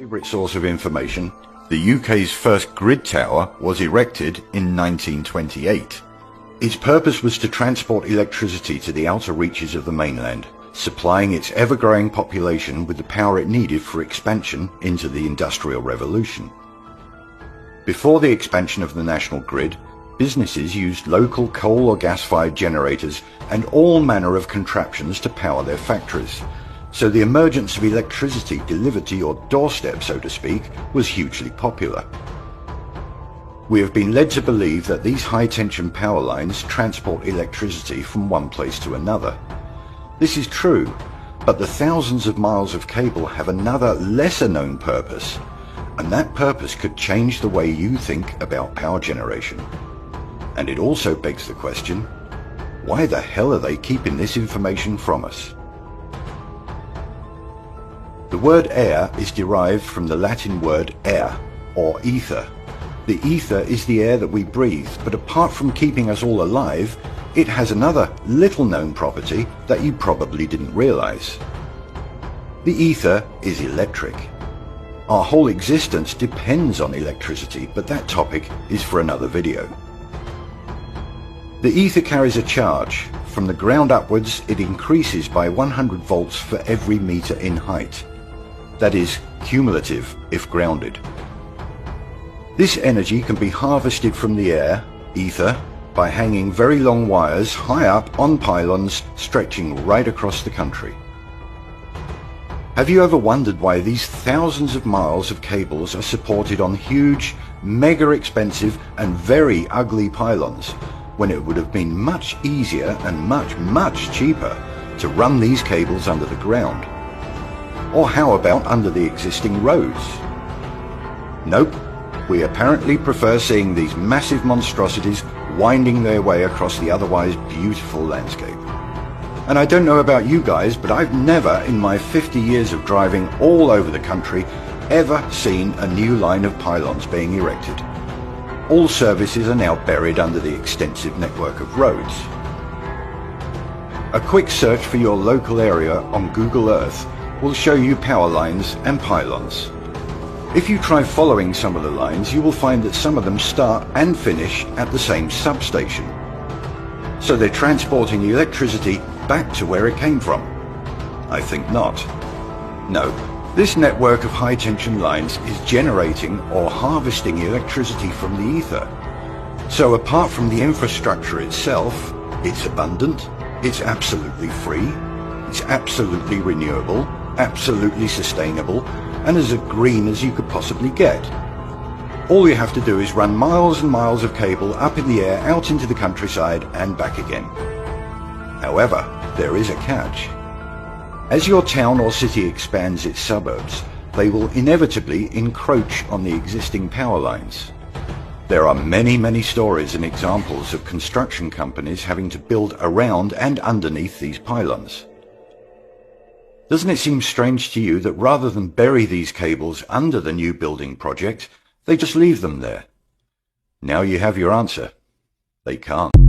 Favourite source of information, the UK's first grid tower was erected in 1928. Its purpose was to transport electricity to the outer reaches of the mainland, supplying its ever-growing population with the power it needed for expansion into the Industrial Revolution. Before the expansion of the national grid, businesses used local coal or gas-fired generators and all manner of contraptions to power their factories. So the emergence of electricity delivered to your doorstep, so to speak, was hugely popular. We have been led to believe that these high-tension power lines transport electricity from one place to another. This is true, but the thousands of miles of cable have another lesser-known purpose, and that purpose could change the way you think about power generation. And it also begs the question, why the hell are they keeping this information from us? The word air is derived from the Latin word air, or ether. The ether is the air that we breathe, but apart from keeping us all alive, it has another little-known property that you probably didn't realize. The ether is electric. Our whole existence depends on electricity, but that topic is for another video. The ether carries a charge. From the ground upwards, it increases by 100 volts for every meter in height. That is cumulative if grounded. This energy can be harvested from the air, ether, by hanging very long wires high up on pylons stretching right across the country. Have you ever wondered why these thousands of miles of cables are supported on huge, mega expensive and very ugly pylons, when it would have been much easier and much cheaper to run these cables under the ground? Or how about under the existing roads? Nope, we apparently prefer seeing these massive monstrosities winding their way across the otherwise beautiful landscape. And I don't know about you guys, but I've never in my 50 years of driving all over the country ever seen a new line of pylons being erected. All services are now buried under the extensive network of roads. A quick search for your local area on Google Earth will show you power lines and pylons. If you try following some of the lines, you will find that some of them start and finish at the same substation. So they're transporting electricity back to where it came from? I think not. No, this network of high-tension lines is generating or harvesting electricity from the ether. So apart from the infrastructure itself, it's abundant, it's absolutely free, it's absolutely renewable, absolutely sustainable, and as green as you could possibly get. All you have to do is run miles and miles of cable up in the air out into the countryside and back again. However, there is a catch. As your town or city expands its suburbs, they will inevitably encroach on the existing power lines. There are many stories and examples of construction companies having to build around and underneath these pylons. Doesn't it seem strange to you that rather than bury these cables under the new building project, they just leave them there? Now you have your answer. They can't.